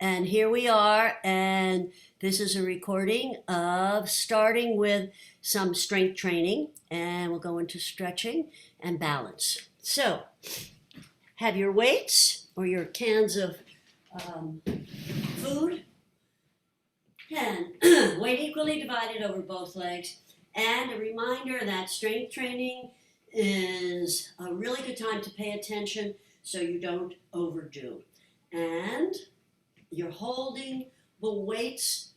And here we are, and this is a recording of starting with some strength training, and we'll go into stretching and balance. So, have your weights or your cans of food, and weight equally divided over both legs. And a reminder that strength training is a really good time to pay attention so you don't overdo. And you're holding the weights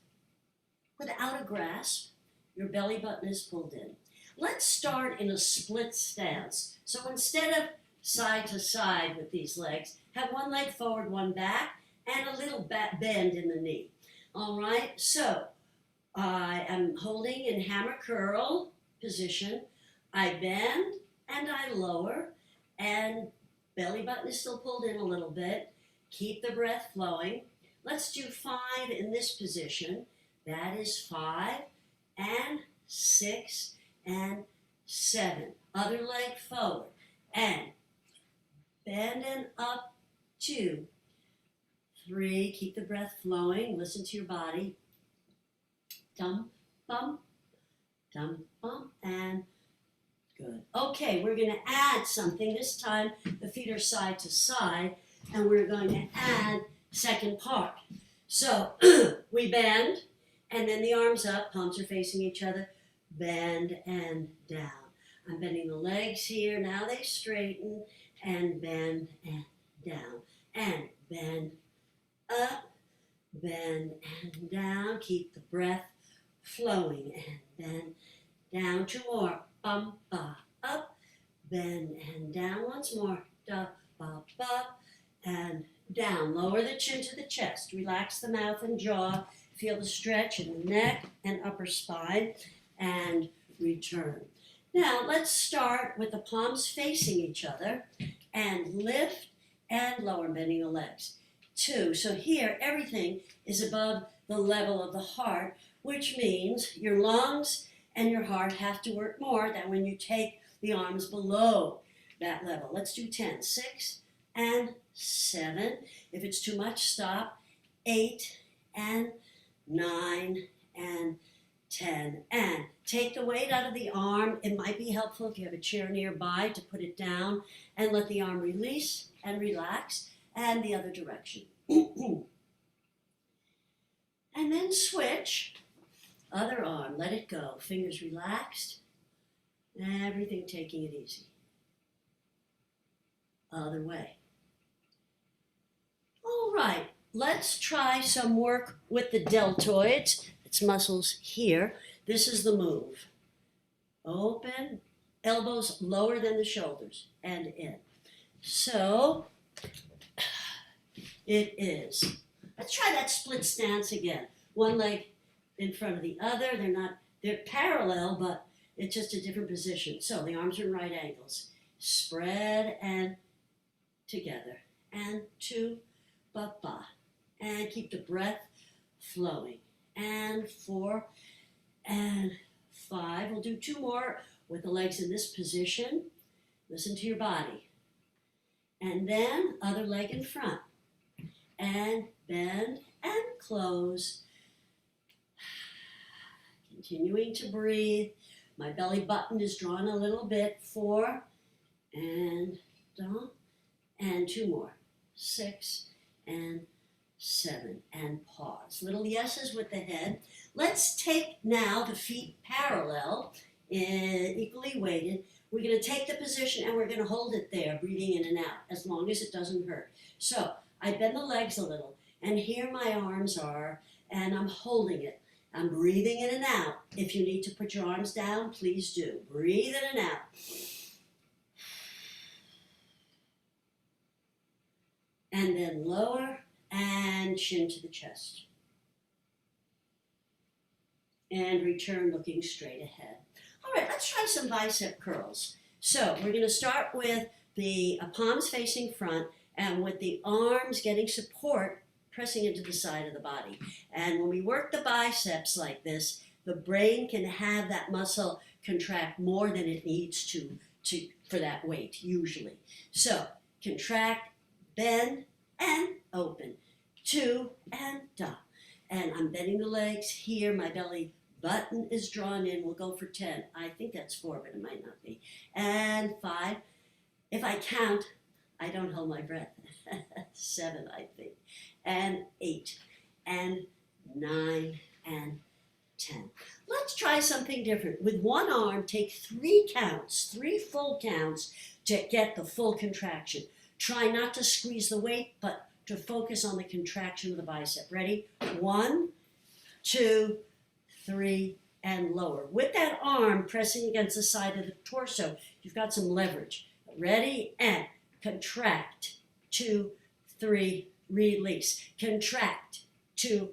without a grasp. Your belly button is pulled in. Let's start in a split stance. So instead of side to side with these legs, have one leg forward, one back, and a little bend in the knee. All right, so I am holding in hammer curl position. I bend and I lower, and belly button is still pulled in a little bit. Keep the breath flowing. Let's do 5 in this position. That is 5 and 6 and 7. Other leg forward and bend and up. 2, 3. Keep the breath flowing. Listen to your body. Dum, bum, and good. Okay, we're going to add something. This time the feet are side to side, and we're going to add second part. So we bend, and then the arms up, palms are facing each other, bend and down. I'm bending the legs here. Now they straighten, and bend and down, and bend up, bend and down. Keep the breath flowing, and bend down. 2 more. Bum, ba, up, bend and down. Once more. Da, ba, ba, and down. Lower the chin to the chest. Relax the mouth and jaw. Feel the stretch in the neck and upper spine, and return. Now let's start with the palms facing each other and lift and lower, bending the legs. 2. So here everything is above the level of the heart, which means your lungs and your heart have to work more than when you take the arms below that level. Let's do 10. 6 and 7. If it's too much, stop. 8 and 9 and 10. And take the weight out of the arm. It might be helpful if you have a chair nearby to put it down and let the arm release and relax, and the other direction. And then switch. Other arm, let it go. Fingers relaxed. Everything taking it easy. Other way. All right, let's try some work with the deltoids. It's muscles here. This is the move. Open, elbows lower than the shoulders, and in. So, it is. Let's try that split stance again. One leg in front of the other. They're parallel, but it's just a different position. So the arms are in right angles. Spread and together. And 2, ba, ba. And keep the breath flowing. And 4 and 5. We'll do 2 more with the legs in this position. Listen to your body. And then other leg in front. And bend and close. Continuing to breathe. My belly button is drawn a little bit. 4 and down. And 2 more. 6 and 7. And pause. Little yeses with the head. Let's take now the feet parallel, equally weighted. We're going to take the position and we're going to hold it there, breathing in and out, as long as it doesn't hurt. So I bend the legs a little, and here my arms are, and I'm holding it. I'm breathing in and out. If you need to put your arms down, please do. Breathe in and out. And then lower and chin to the chest. And return looking straight ahead. All right, let's try some bicep curls. So we're going to start with the palms facing front and with the arms getting support, pressing into the side of the body. And when we work the biceps like this, the brain can have that muscle contract more than it needs to for that weight, usually. So contract, bend, and open. 2, and da. And I'm bending the legs here. My belly button is drawn in. We'll go for 10. I think that's 4, but it might not be. And 5. If I count, I don't hold my breath. 7, I think. And 8. And 9. And 10. Let's try something different. With one arm, take 3 counts, 3 full counts to get the full contraction. Try not to squeeze the weight, but to focus on the contraction of the bicep. Ready? 1, 2, 3, and lower. With that arm pressing against the side of the torso, you've got some leverage. Ready? And contract. 2, 3, release. Contract. 2,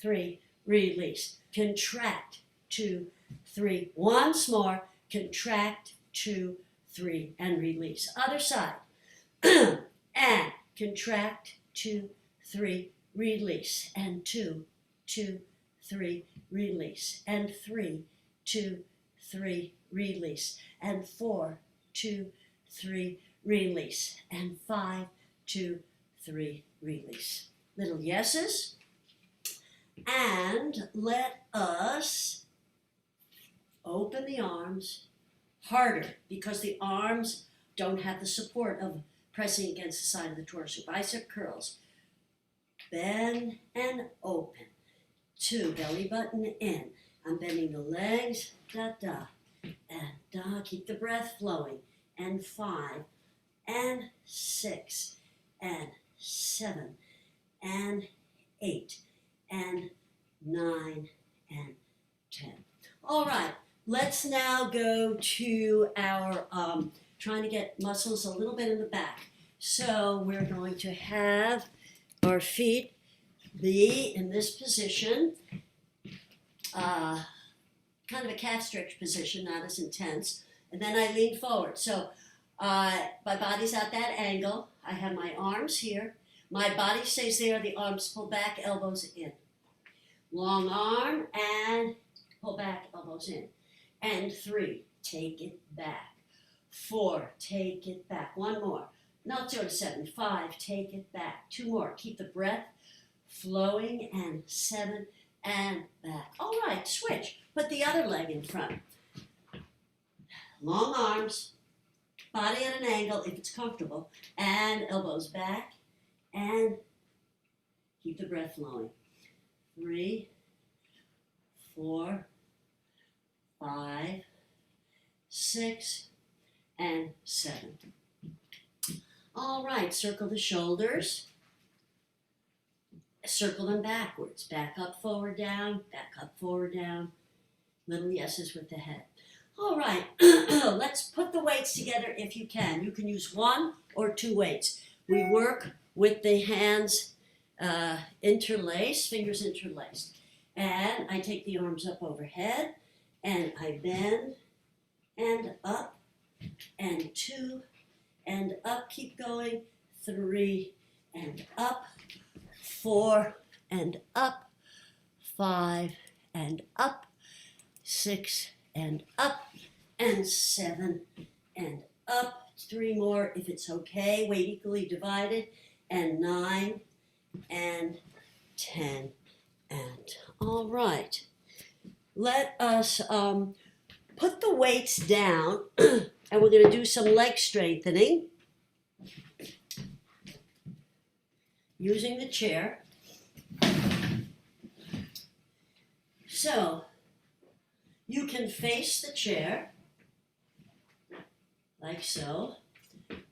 3, release. Contract. 2, 3. Once more. Contract. 2, 3, and release. Other side. And contract. 2, 3, release. And 2, 2, 3, release. And 3, 2, 3, release. And 4, 2, 3, release. And 5, 2, 3, release. Little yeses. And let us open the arms harder, because the arms don't have the support of pressing against the side of the torso. Bicep curls. Bend and open. 2, belly button in. I'm bending the legs. Da, da. And da. Keep the breath flowing. And 5. And 6. And 7. And 8. And 9. And 10. All right. Let's now go to our trying to get muscles a little bit in the back. So we're going to have our feet be in this position, kind of a calf stretch position, not as intense. And then I lean forward. So my body's at that angle. I have my arms here. My body stays there. The arms pull back, elbows in. Long arm and pull back, elbows in. And 3, take it back. 4, take it back. 1 more. Not 0 to 7. 5, take it back. 2 more. Keep the breath flowing. And 7, and back. All right, switch. Put the other leg in front. Long arms, body at an angle if it's comfortable, and elbows back, and keep the breath flowing. 3, 4, 5, 6, and 7. All right, circle the shoulders. Circle them backwards. Back up, forward, down. Back up, forward, down. Little yeses with the head. All right, let's put the weights together if you can. You can use 1 or 2 weights. We work with the hands interlaced, fingers interlaced. And I take the arms up overhead, and I bend, and up, and 2, and up, keep going, 3, and up, 4, and up, 5, and up, 6, and up, and 7, and up, 3 more if it's okay, weight equally divided, and 9, and 10, and all right. Let us put the weights down, and we're going to do some leg strengthening using the chair. So you can face the chair like so,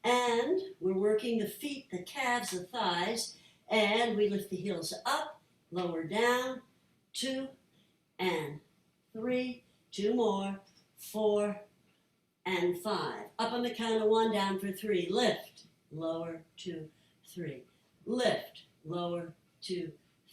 and we're working the feet, the calves, the thighs, and we lift the heels up, lower down, 2, and 3, 2 more, 4, and 5. Up on the count of 1, down for 3. Lift, lower, 2, 3. Lift, lower, 2,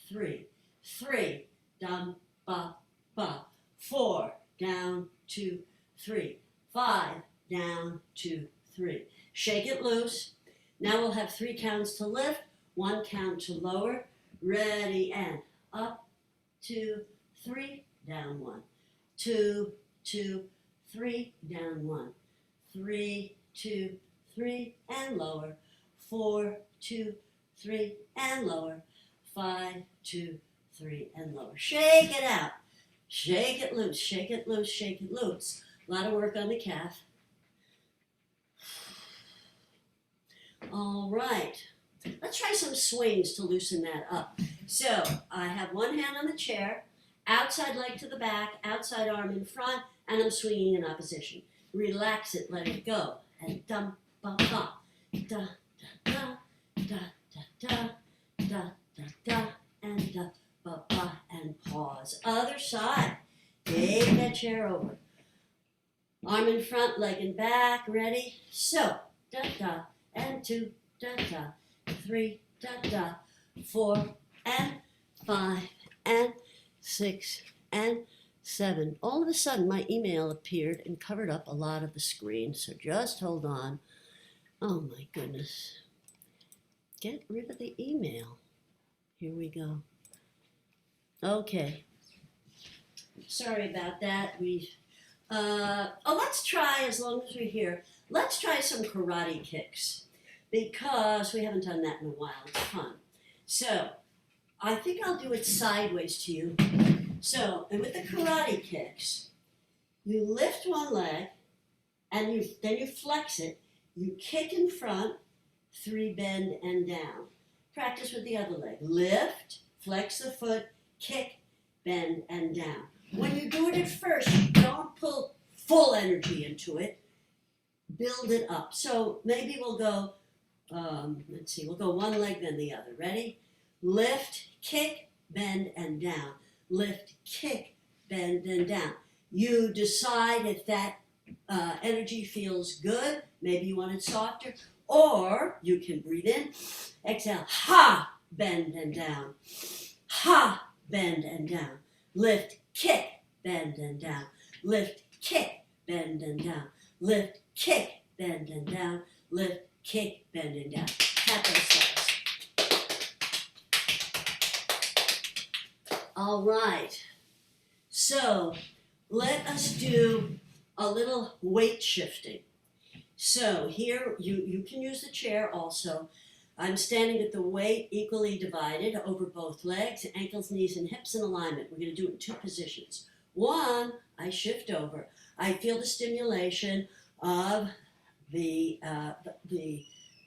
3. 3, down, ba, ba. 4, down, 2, 3. 5, down, 2, 3. Shake it loose. Now we'll have 3 counts to lift, 1 count to lower. Ready, and up, 2, 3, down 1. 2, 2, 3, down 1. 3, 2, 3, and lower. 4, 2, 3, and lower. 5, 2, 3, and lower. Shake it out. Shake it loose, shake it loose, shake it loose. A lot of work on the calf. All right. Let's try some swings to loosen that up. So I have one hand on the chair, outside leg to the back, outside arm in front, and I'm swinging in opposition. Relax it, let it go. And dum, ba, ba, da, da, da, da, da, da, da, da, da, and da, ba, ba, and pause. Other side. Take that chair over. Arm in front, leg in back, ready? So, da, da, and 2, da, da, 3, da, da, 4, and 5, and 6, and 7. All of a sudden, my email appeared and covered up a lot of the screen, so just hold on. Oh my goodness. Get rid of the email. Here we go. Okay. Sorry about that. Let's try, as long as we're here, let's try some karate kicks, because we haven't done that in a while. It's fun. So, I think I'll do it sideways to you. So, and with the karate kicks, you lift one leg, and then you flex it. You kick in front, 3 bend and down. Practice with the other leg. Lift, flex the foot, kick, bend and down. When you do it at first, you don't pull full energy into it. Build it up. So maybe we'll go, we'll go one leg then the other. Ready? Lift, kick, bend and down. Lift, kick, bend and down. You decide if that energy feels good. Maybe you want it softer. Or you can breathe in, exhale, ha, bend and down. Ha, bend and down. Lift, kick, bend and down. Lift, kick, bend and down. Lift, kick, bend and down. Lift, kick, bend and down. Tap those toes. All right. So let us do a little weight shifting. So here, you can use the chair also. I'm standing with the weight equally divided over both legs, ankles, knees, and hips in alignment. We're going to do it in 2 positions. 1, I shift over. I feel the stimulation of the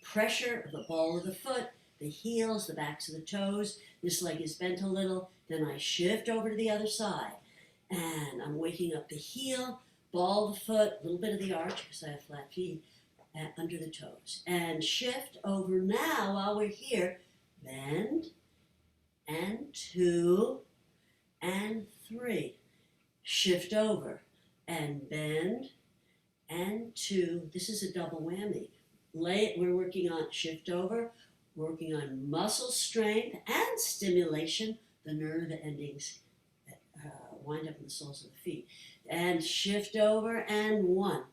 pressure of the ball of the foot, the heels, the backs of the toes. This leg is bent a little. Then I shift over to the other side. And I'm waking up the heel, ball of the foot, a little bit of the arch because I have flat feet, under the toes. And shift over now while we're here. Bend, and 2, and 3. Shift over, and bend, and 2. This is a double whammy. We're working on shift over, working on muscle strength and stimulation, the nerve endings that wind up in the soles of the feet. And shift over, and 1,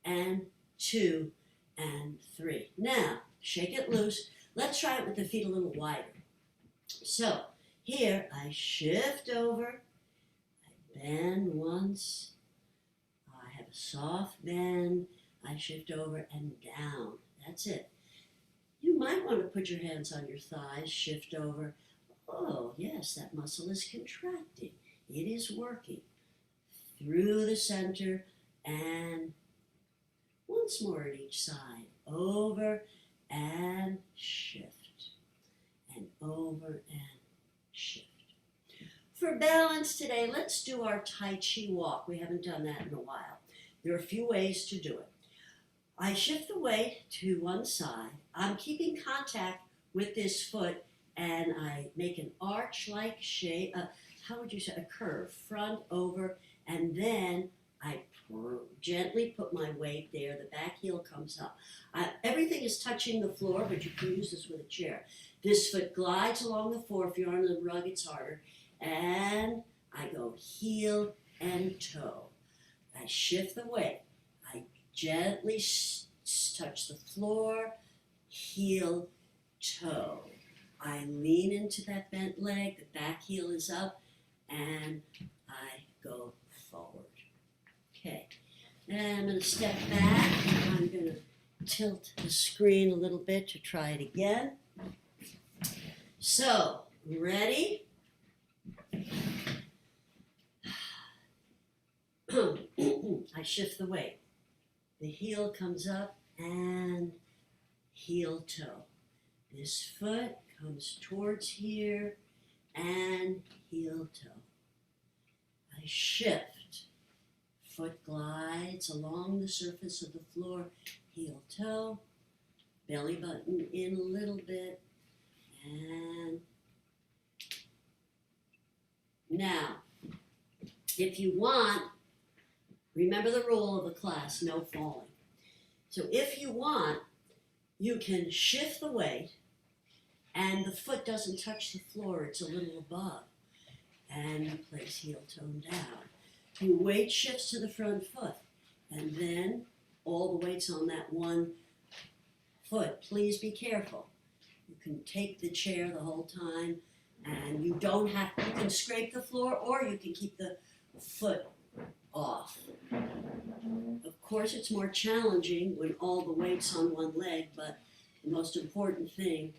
and 2, and 3. Now, shake it loose. Let's try it with the feet a little wider. So, here I shift over, I bend once, I have a soft bend, I shift over and down. That's it. You might want to put your hands on your thighs, shift over. Oh, yes, that muscle is contracting. It is working. Through the center, and once more at each side. Over and shift. And over and shift. For balance today, let's do our Tai Chi walk. We haven't done that in a while. There are a few ways to do it. I shift the weight to one side. I'm keeping contact with this foot, and I make an arch-like shape. How would you say? A curve. Front, over, and then I gently put my weight there. The back heel comes up. Everything is touching the floor, but you can use this with a chair. This foot glides along the floor. If you're on the rug, it's harder. And I go heel and toe. I shift the weight. I gently touch the floor, heel, toe. I lean into that bent leg. The back heel is up, and I go forward. Okay, then I'm going to step back. I'm going to tilt the screen a little bit to try it again. So, Ready? I shift the weight. The heel comes up and heel toe. This foot comes towards here and heel toe. I shift. Foot glides along the surface of the floor, heel toe, belly button in a little bit, and now, if you want, remember the rule of the class, no falling. So if you want, you can shift the weight and the foot doesn't touch the floor, it's a little above. And you place heel toe down. Your weight shifts to the front foot and then all the weight's on that one foot. Please be careful. You can take the chair the whole time and you can scrape the floor or you can keep the foot off. Of course, it's more challenging when all the weight's on one leg, but the most important thing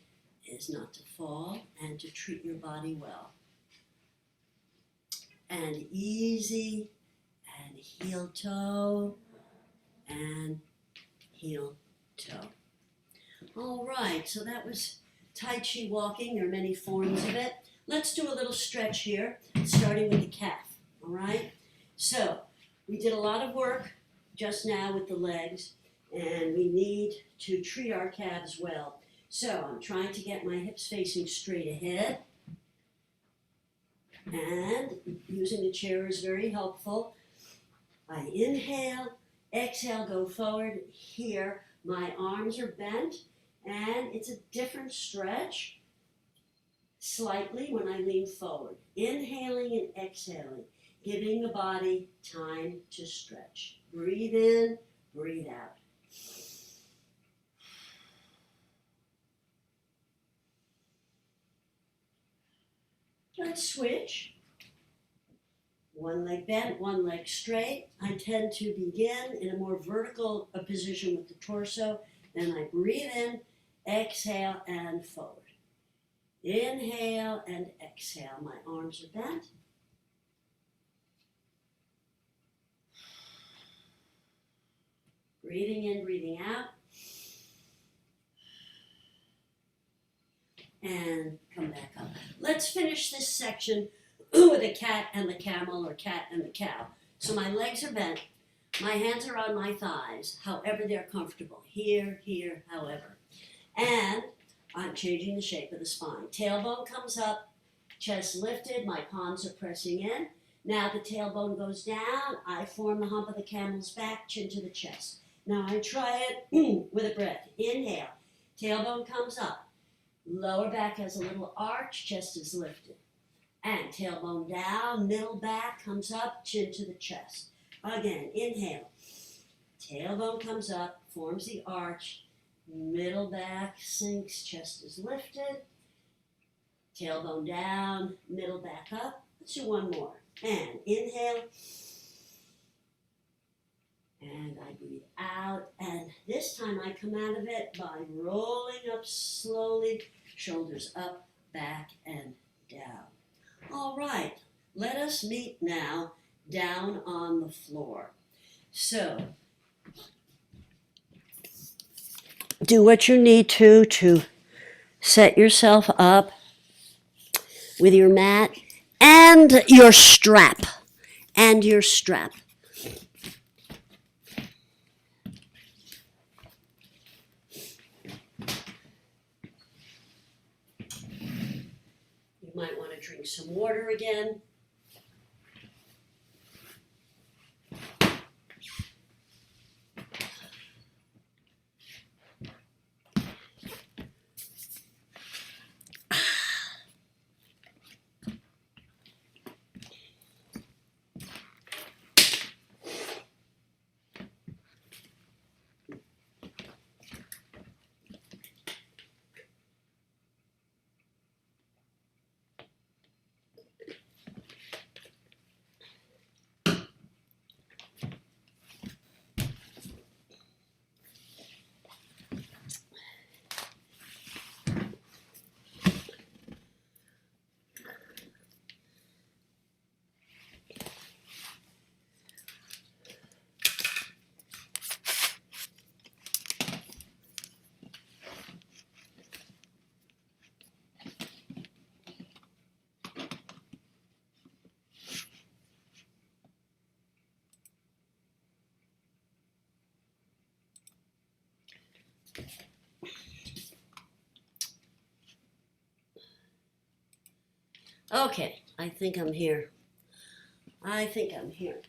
is not to fall and to treat your body well. And easy, and heel toe, and heel toe. All right, so that was Tai Chi walking. There are many forms of it. Let's do a little stretch here, starting with the calf, all right? So, we did a lot of work just now with the legs, and we need to treat our calves well. So, I'm trying to get my hips facing straight ahead, and using the chair is very helpful. I inhale, exhale, go forward. Here, my arms are bent, and it's a different stretch slightly when I lean forward. Inhaling and exhaling, giving the body time to stretch. Breathe in, breathe out. Let's switch. One leg bent, one leg straight. I tend to begin in a more vertical position with the torso. Then I breathe in, exhale, and forward. Inhale and exhale. My arms are bent. Breathing in, breathing out. And come back up. Let's finish this section with a cat and the camel or cat and the cow. So my legs are bent. My hands are on my thighs, however they're comfortable. Here, here, however. And I'm changing the shape of the spine. Tailbone comes up, chest lifted, my palms are pressing in. Now the tailbone goes down. I form the hump of the camel's back, chin to the chest. Now I try it with a breath. Inhale, tailbone comes up. Lower back has a little arch, chest is lifted. And tailbone down, middle back comes up, chin to the chest. Again, inhale. Tailbone comes up, forms the arch, middle back sinks, chest is lifted. Tailbone down, middle back up. Let's do one more. And inhale. And I breathe out. And this time I come out of it by rolling up slowly, shoulders up, back, and down. All right, let us meet now down on the floor. So, do what you need to set yourself up with your mat and your strap. You might want to drink some water again. Okay, I think I'm here. I think I'm here.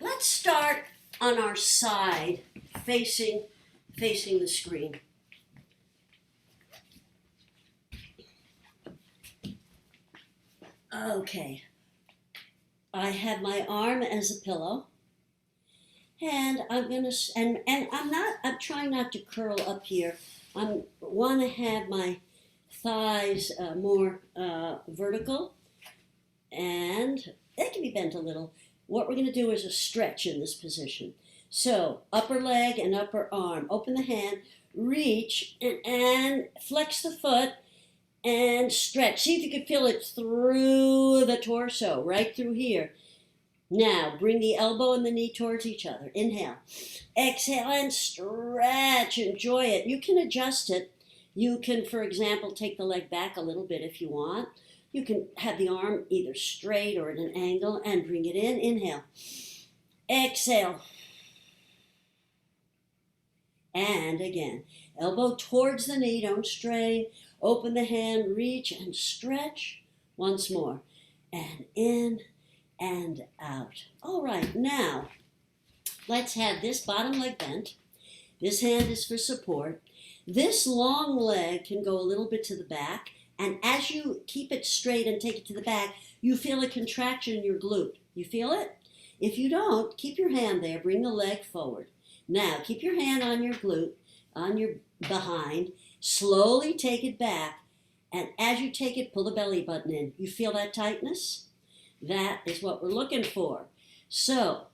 Let's start on our side, facing the screen. Okay, I have my arm as a pillow, and I'm trying not to curl up here. I want to have my thighs more vertical, and they can be bent a little. What we're going to do is a stretch in this position. So upper leg and upper arm. Open the hand, reach, and flex the foot, and stretch. See if you can feel it through the torso, right through here. Now, bring the elbow and the knee towards each other. Inhale. Exhale and stretch. Enjoy it. You can adjust it. You can, for example, take the leg back a little bit if you want. You can have the arm either straight or at an angle and bring it in. Inhale. Exhale. And again. Elbow towards the knee. Don't strain. Open the hand, reach, and stretch. Once more. And in and out. All right, now, let's have this bottom leg bent. This hand is for support. This long leg can go a little bit to the back. And as you keep it straight and take it to the back, you feel a contraction in your glute. You feel it? If you don't, keep your hand there. Bring the leg forward. Now, keep your hand on your glute, on your behind. Slowly take it back, and as you take it, pull the belly button in. You feel that tightness? That is what we're looking for. So,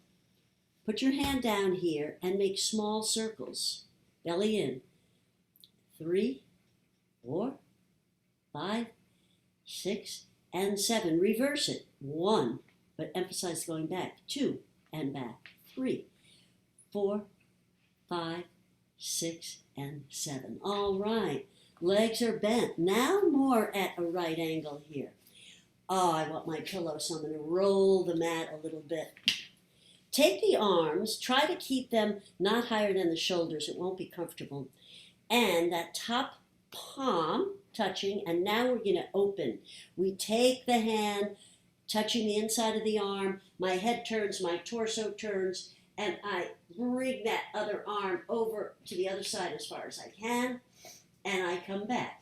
put your hand down here and make small circles. Belly in. 3, 4, 5, 6, and 7. Reverse it. 1, but emphasize going back. 2, and back. 3, 4, 5, 6, and 7. All right. Legs are bent. Now more at a right angle here. Oh, I want my pillow, so I'm going to roll the mat a little bit. Take the arms. Try to keep them not higher than the shoulders. It won't be comfortable. And that top palm touching, and now we're going to open. We take the hand, touching the inside of the arm. My head turns, my torso turns, and I bring that other arm over to the other side as far as I can, and I come back.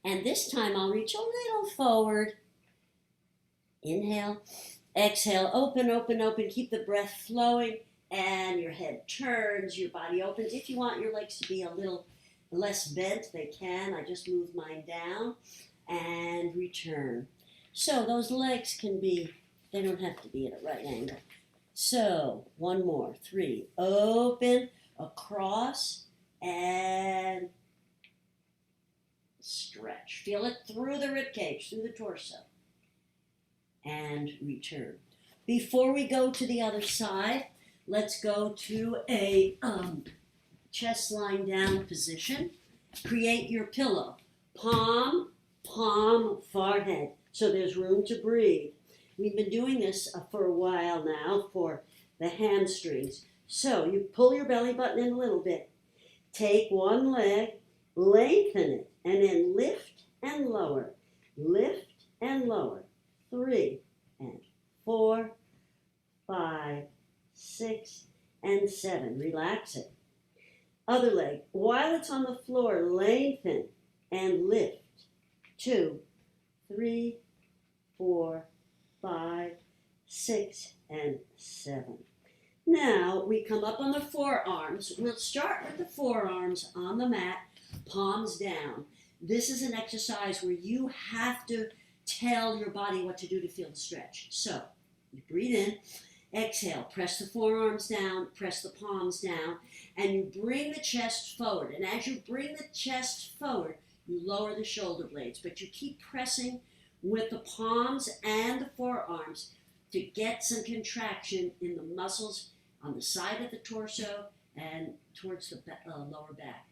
And this time I'll reach a little forward. Inhale, exhale, open, open, open. Keep the breath flowing, and your head turns, your body opens. If you want your legs to be a little less bent, they can. I just move mine down and return. So those legs can be, they don't have to be at a right angle. So, one more. 3. Open, across, and stretch. Feel it through the rib cage, through the torso. And return. Before we go to the other side, let's go to a chest lying down position. Create your pillow. Palm, palm, forehead. So there's room to breathe. We've been doing this for a while now for the hamstrings. So you pull your belly button in a little bit. Take one leg, lengthen it, and then lift and lower. Lift and lower. 3 and 4, 5, 6, and 7. Relax it. Other leg. While it's on the floor, lengthen and lift. 2, 3, 4, 5, 6, and 7. Now we come up on the forearms. We'll start with the forearms on the mat, palms down. This is an exercise where you have to tell your body what to do to feel the stretch. So you breathe in, exhale, press the forearms down, press the palms down, and you bring the chest forward. And as you bring the chest forward, you lower the shoulder blades, but you keep pressing with the palms and the forearms to get some contraction in the muscles on the side of the torso and towards the lower back.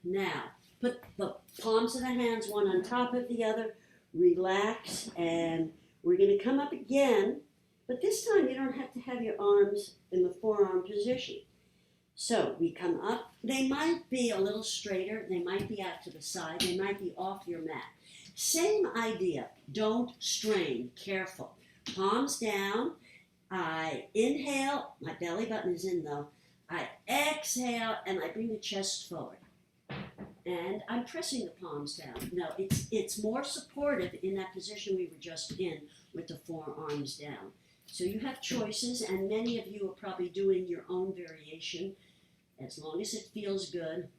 Now, put the palms of the hands one on top of the other, relax, and we're going to come up again, but this time you don't have to have your arms in the forearm position. So we come up. They might be a little straighter. They might be out to the side. They might be off your mat. Same idea. Don't strain. Careful. Palms down. I inhale. My belly button is in though. I exhale and I bring the chest forward. And I'm pressing the palms down. No, it's more supportive in that position we were just in with the forearms down. So you have choices, and many of you are probably doing your own variation. As long as it feels good,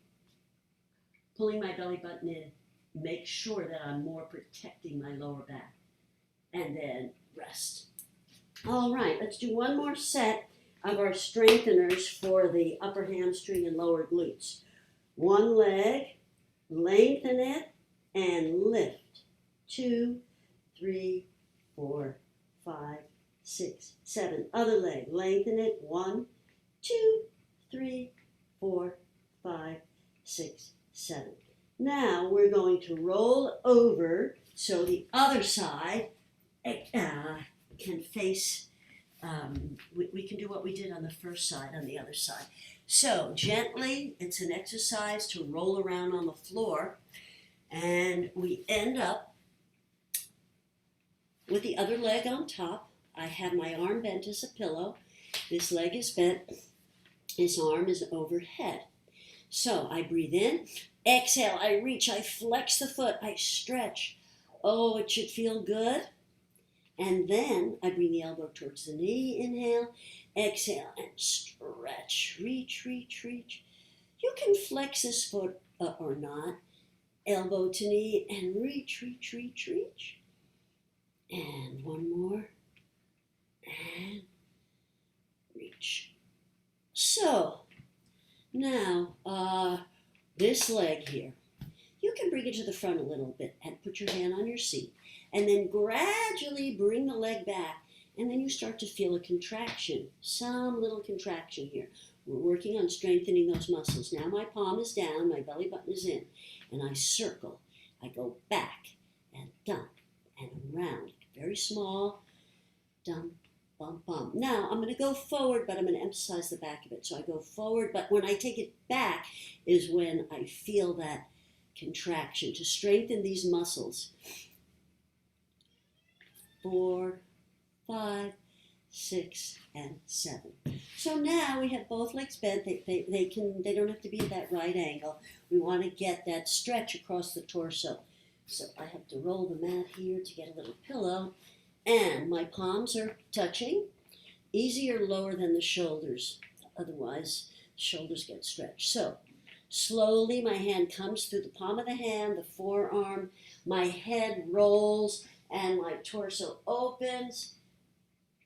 pulling my belly button in, make sure that I'm more protecting my lower back. And then rest. All right, let's do one more set of our strengtheners for the upper hamstring and lower glutes. One leg, lengthen it, and lift. 2, 3, 4, 5, 6, 7. Other leg, lengthen it. 1, 2, 3, 4, 5, 6, 7. Now we're going to roll over so the other side can face, we can do what we did on the first side on the other side. So gently, it's an exercise to roll around on the floor, and we end up with the other leg on top. I have my arm bent as a pillow. This leg is bent. This arm is overhead. So I breathe in, exhale, I reach, I flex the foot, I stretch. Oh, it should feel good. And then I bring the elbow towards the knee, inhale, exhale, and stretch, reach, reach, reach. You can flex this foot or not, elbow to knee, and reach, reach, reach, reach. And one more, and reach. So, now, this leg here, you can bring it to the front a little bit and put your hand on your seat. And then gradually bring the leg back, and then you start to feel a contraction, some little contraction here. We're working on strengthening those muscles. Now my palm is down, my belly button is in, and I circle. I go back and dump and around, very small, dump, bump, bump. Now I'm going to go forward, but I'm going to emphasize the back of it. So I go forward, but when I take it back is when I feel that contraction to strengthen these muscles. 4, 5, 6, and 7. So now we have both legs bent. They don't have to be at that right angle. We want to get that stretch across the torso. So I have to roll the mat here to get a little pillow, and my palms are touching. Easier lower than the shoulders, otherwise the shoulders get stretched. So slowly my hand comes through the palm of the hand, the forearm, my head rolls, and my torso opens.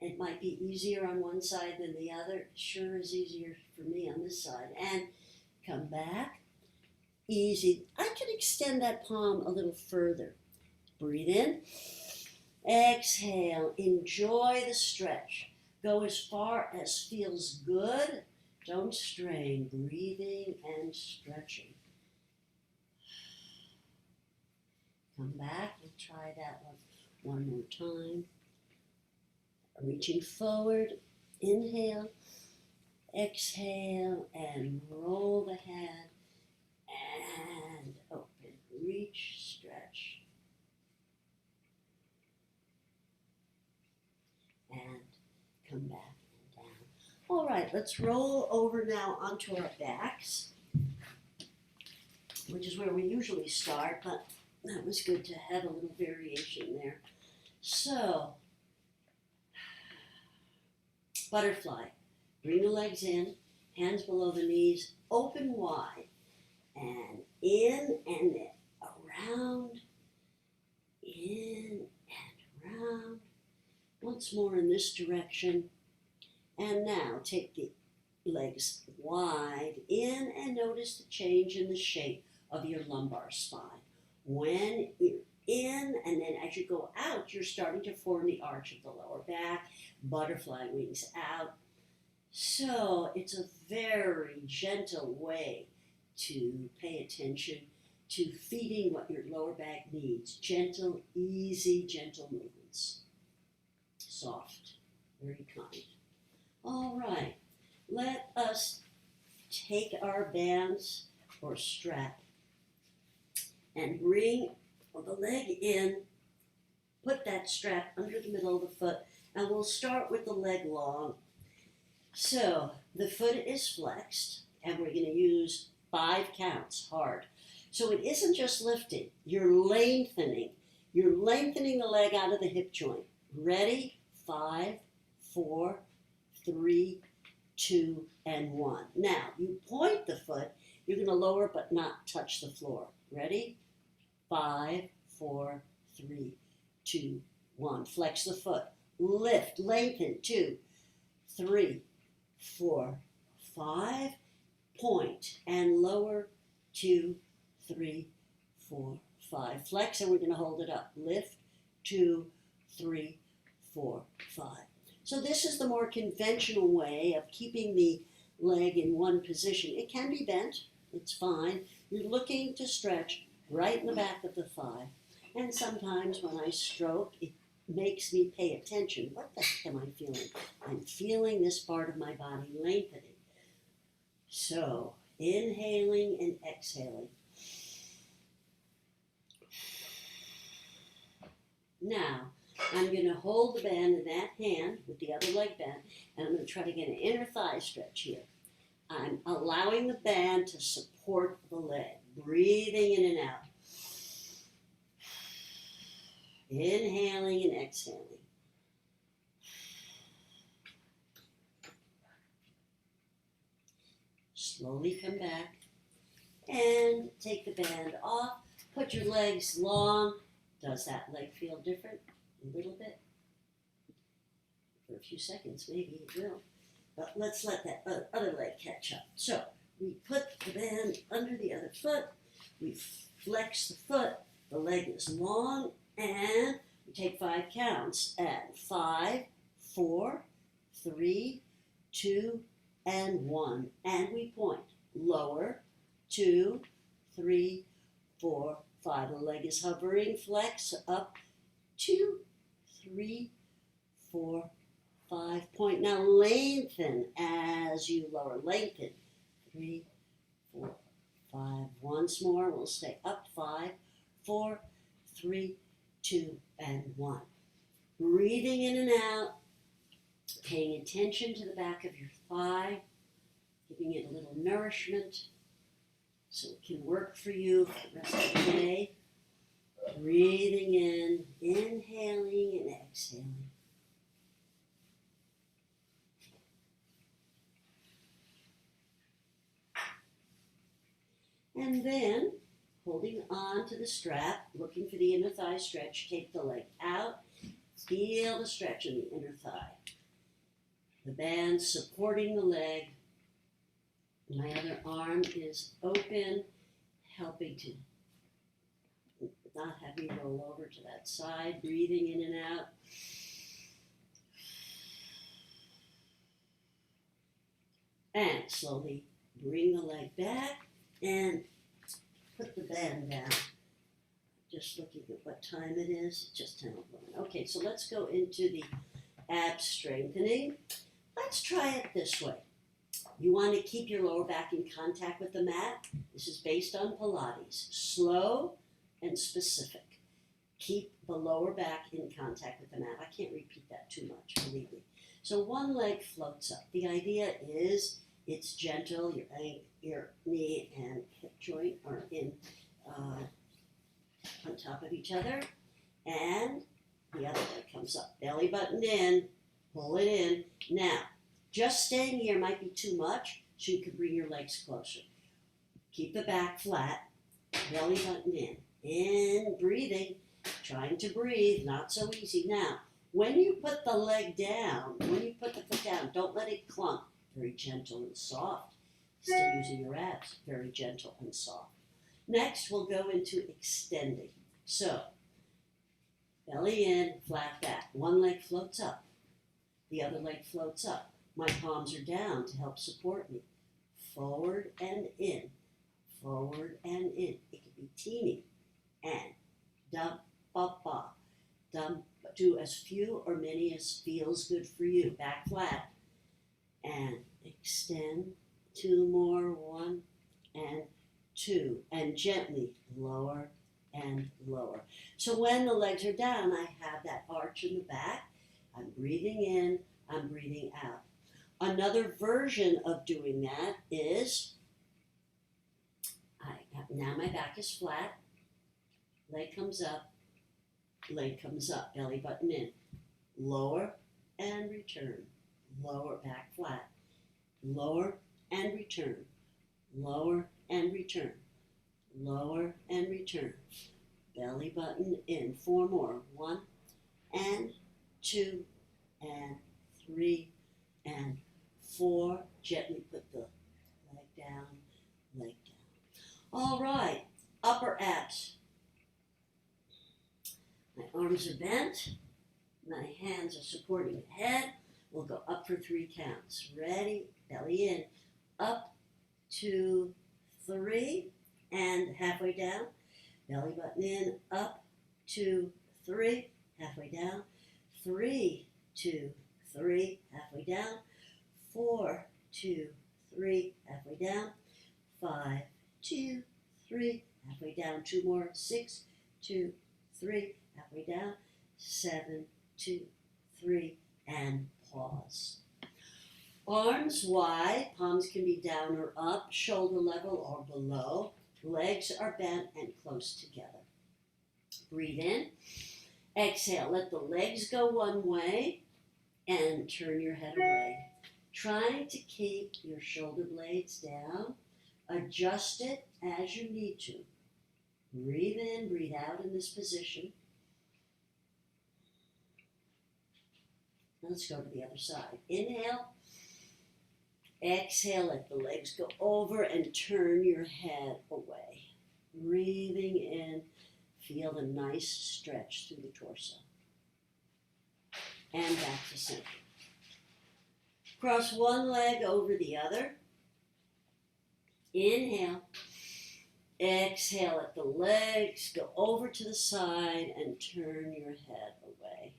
It might be easier on one side than the other. It sure is easier for me on this side. And come back. Easy. I can extend that palm a little further. Breathe in. Exhale. Enjoy the stretch. Go as far as feels good. Don't strain. Breathing and stretching. Come back. We'll try that one more time. Reaching forward, inhale, exhale, and roll the head, and open, reach, stretch, and come back and down. All right, let's roll over now onto our backs, which is where we usually start, but that was good to have a little variation there. So, butterfly. Bring the legs in, hands below the knees, open wide, and in and then around, in and around. Once more in this direction. And now take the legs wide in and notice the change in the shape of your lumbar spine. When you're in, and then as you go out, you're starting to form the arch of the lower back, butterfly wings out. So it's a very gentle way to pay attention to feeding what your lower back needs. Gentle, easy, gentle movements. Soft, very kind. All right, let us take our bands or strap and bring the leg in, put that strap under the middle of the foot, and we'll start with the leg long. So the foot is flexed, and we're going to use 5 counts hard. So it isn't just lifting, you're lengthening. You're lengthening the leg out of the hip joint. Ready? 5, 4, 3, 2, and 1. Now, you point the foot, you're going to lower but not touch the floor. Ready? 5, 4, 3, 2, 1. Flex the foot. Lift, lengthen. 2, 3, 4, 5. Point and lower. 2, 3, 4, 5. Flex, and we're going to hold it up. Lift. 2, 3, 4, 5. So this is the more conventional way of keeping the leg in one position. It can be bent. It's fine. You're looking to stretch right in the back of the thigh. And sometimes when I stroke, it makes me pay attention. What the heck am I feeling? I'm feeling this part of my body lengthening. So, inhaling and exhaling. Now, I'm going to hold the band in that hand with the other leg bent, and I'm going to try to get an inner thigh stretch here. I'm allowing the band to support the leg, breathing in and out. Inhaling and exhaling. Slowly come back and take the band off. Put your legs long. Does that leg feel different? A little bit? For a few seconds, maybe it will. But let's let that other leg catch up. So we put the band under the other foot. We flex the foot. The leg is long. And we take 5 counts. And 5, 4, 3, 2, and 1. And we point. Lower. 2, 3, 4, 5. The leg is hovering. Flex up. 2, 3, 4, 5. Point. Now lengthen as you lower. Lengthen. 3, 4, 5. Once more. We'll stay up. 5, 4, 3, 2, and 1. Breathing in and out. Paying attention to the back of your thigh. Giving it a little nourishment so it can work for you for the rest of the day. Breathing in, inhaling and exhaling. And then, holding on to the strap, looking for the inner thigh stretch, take the leg out, feel the stretch in the inner thigh. The band supporting the leg. My other arm is open, helping to not have me roll over to that side, breathing in and out. And slowly bring the leg back and put the band down. Just looking at what time it is, just 10:01. Okay, so let's go into the ab strengthening. Let's try it this way. You want to keep your lower back in contact with the mat. This is based on Pilates. Slow and specific. Keep the lower back in contact with the mat. I can't repeat that too much, believe me. So one leg floats up. The idea is it's gentle. Your knee and hip joint are in on top of each other. And the other leg comes up. Belly button in. Pull it in. Now, just staying here might be too much, so you can bring your legs closer. Keep the back flat. Belly button in. In, breathing. Trying to breathe. Not so easy. Now, when you put the leg down, when you put the foot down, don't let it clunk. Very gentle and soft. Still using your abs. Very gentle and soft. Next, we'll go into extending. So, belly in, flat back. One leg floats up. The other leg floats up. My palms are down to help support me. Forward and in. Forward and in. It can be teeny. And dump, ba, ba. Dump. Do as few or many as feels good for you. Back flat. And extend 2 more, 1 and 2, and gently lower and lower. So when the legs are down, I have that arch in the back. I'm breathing in, I'm breathing out. Another version of doing that is, now my back is flat, leg comes up, belly button in, lower and return, lower, back flat, lower and return, lower and return, lower and return, belly button in. 4 more, 1 and 2 and 3 and 4. Gently put the leg down, leg down. All right, upper abs. My arms are bent, my hands are supporting the head. We'll go up for 3 counts. Ready, belly in, up, 2, 3, and halfway down. Belly button in, up, 2, 3, halfway down. 3, 2, 3, halfway down. 4, 2, 3, halfway down. 5, 2, 3, halfway down. 2 more. 6, 2, 3, halfway down. 7, 2, 3, and pause. Arms wide, palms can be down or up, shoulder level or below. Legs are bent and close together. Breathe in. Exhale, let the legs go one way and turn your head away. Trying to keep your shoulder blades down. Adjust it as you need to. Breathe in, breathe out in this position. Let's go to the other side. Inhale. Exhale, let the legs go over and turn your head away. Breathing in, feel a nice stretch through the torso. And back to center. Cross one leg over the other. Inhale. Exhale, let the legs go over to the side and turn your head away.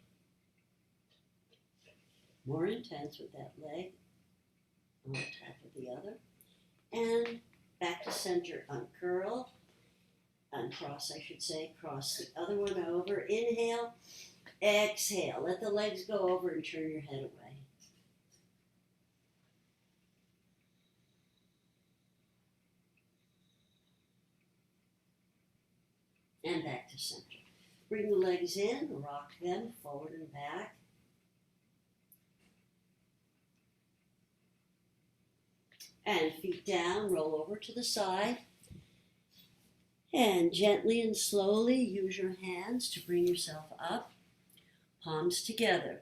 More intense with that leg on top of the other. And back to center, uncurl, uncross I should say, cross the other one over. Inhale, exhale, let the legs go over and turn your head away. And back to center. Bring the legs in, rock them forward and back. And feet down, roll over to the side. And gently and slowly use your hands to bring yourself up. Palms together.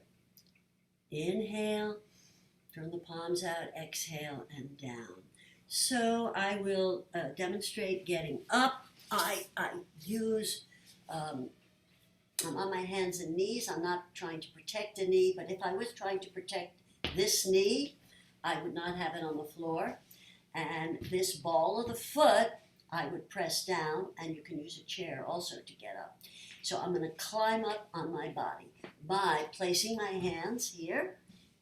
Inhale, turn the palms out, exhale, and down. So I will demonstrate getting up. I use, I'm on my hands and knees. I'm not trying to protect a knee, but if I was trying to protect this knee, I would not have it on the floor. And this ball of the foot, I would press down, and you can use a chair also to get up. So I'm going to climb up on my body by placing my hands here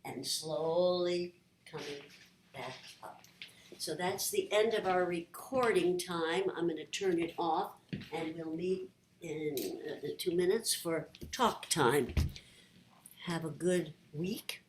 and slowly coming back up. So that's the end of our recording time. I'm going to turn it off, and we'll meet in 2 minutes for talk time. Have a good week.